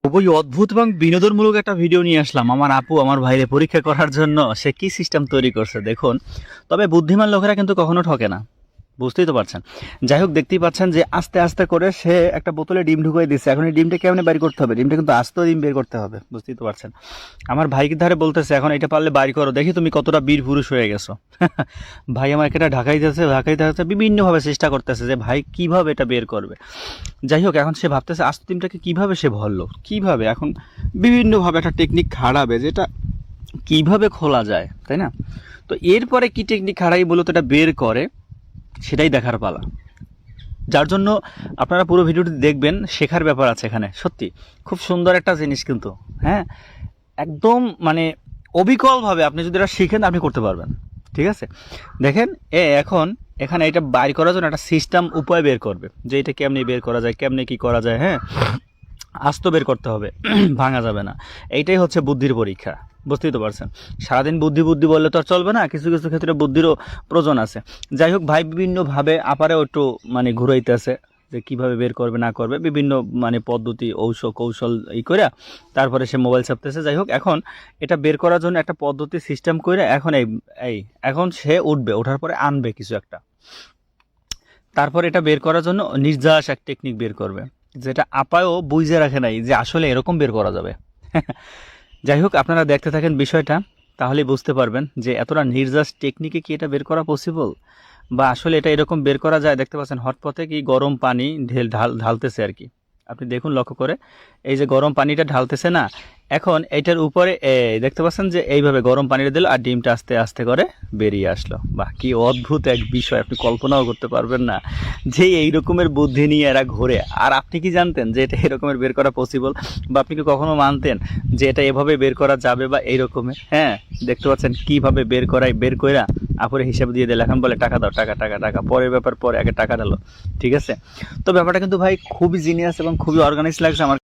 খুবই অদ্ভুত এবং বিনোদনমূলক একটা ভিডিও নিয়ে আসলাম আমার আপু আমার ভাইরে পরীক্ষা করার জন্য। সে কি সিস্টেম তৈরি করছে দেখুন। তবে বুদ্ধিমান লোকেরা কিন্তু কখনো ঠকে না, বুঝতেই তো পারছেন। যাই হোক, দেখতেই পাচ্ছেন যে আস্তে আস্তে করে সে একটা বোতলে ডিম ঢুকিয়ে দিচ্ছে। এখন এই ডিমটা কেমনে বের করতে হবে? ডিমটা কিন্তু আস্ত ডিম বের করতে হবে, বুঝতেই তো পারছেন। আমার ভাইকে ধারে বলতেছে এখন এটা পারলে বাইর করো, দেখি তুমি কতটা বীর পুরুষ হয়ে গেছো। ভাই আমার এটা ঢাকাইতে বিভিন্নভাবে চেষ্টা করতেছে যে ভাই কিভাবে এটা বের করবে। যাই হোক, এখন সে ভাবতেছে আস্ত ডিমটাকে কিভাবে সে ভরলো, কিভাবে এখন বিভিন্নভাবে একটা টেকনিক খাড়াবে যেটা কিভাবে খোলা যায়, তাই না? তো এরপরে কি টেকনিক খাড়াই বলো তো এটা বের করে, সেটাই দেখার পালা। যার জন্য আপনারা পুরো ভিডিওটি দেখবেন, শেখার ব্যাপার আছে এখানে। সত্যি খুব সুন্দর একটা জিনিস কিন্তু, হ্যাঁ, একদম মানে অবিকলভাবে আপনি যদি এটা শিখেন আপনি করতে পারবেন। ঠিক আছে, দেখেন এখন এখানে এটা বাইর করার জন্য একটা সিস্টেম উপায় বের করবে যে এটা কেমনি বের করা যায়, কেমনি কি করা যায়। হ্যাঁ, আস্ত বের করতে হবে, ভাঙা যাবে না। এইটাই হচ্ছে বুদ্ধির পরীক্ষা, বুঝতেই তো পারছেন। সারাদিন বুদ্ধি বুদ্ধি বললে তো আর চলবে না, কিছু কিছু ক্ষেত্রে বুদ্ধিরও প্রয়োজন আছে। যাই হোক, ভাই বিভিন্নভাবে আপারেও একটু মানে ঘুরাইতেছে যে কিভাবে বের করবে না করবে, বিভিন্ন মানে পদ্ধতি কৌশল করে তারপরে সে মোবাইল চাপতেছে। যাই হোক, এখন এটা বের করার জন্য একটা পদ্ধতি সিস্টেম করে এখন এই এই এখন সে উঠবে, ওঠার পরে আনবে কিছু একটা, তারপর এটা বের করার জন্য নির্যাস এক টেকনিক বের করবে যেটা আপায়ও বুঝে রাখে নাই যে আসলে এরকম বের করা যাবে। যাই হোক, আপনারা দেখতে থাকেন বিষয়টা, তাহলেই বুঝতে পারবেন যে এতটা নির্যাস টেকনিকে কি এটা বের করা পসিবল, বা আসলে এটা এরকম বের করা যায়। দেখতে পাচ্ছেন হটপথে কি গরম পানি ঢালতেছে আর কি। আপনি দেখুন লক্ষ্য করে, এই যে গরম পানিটা ঢালতেছে না, এখন এইটার উপরে দেখতে পাচ্ছেন যে এইভাবে গরম পানিটা দিল আর ডিমটা আস্তে আস্তে করে বেরিয়ে আসলো। বাহ, কি অদ্ভুত এক বিষয়, আপনি কল্পনাও করতে পারবেন না যে এই রকমের বুদ্ধি নিয়ে এরা ঘোরে। আর আপনি কি জানতেন যে এটা এরকমের বের করা পসিবল, বা আপনি কি কখনো মানতেন যে এটা এভাবে বের করা যাবে বা এই রকমের? হ্যাঁ, দেখতে পাচ্ছেন কিভাবে বের কইরা আপুরে হিসাব দিয়ে দিল। এখন বলে টাকা দাও, টাকা টাকা টাকা, পরের ব্যাপার পরে, আগে টাকা দিলো। ঠিক আছে, তো ব্যাপারটা কিন্তু ভাই খুবই জিনিয়াস এবং খুবই অর্গানাইজ লাগছে আমার।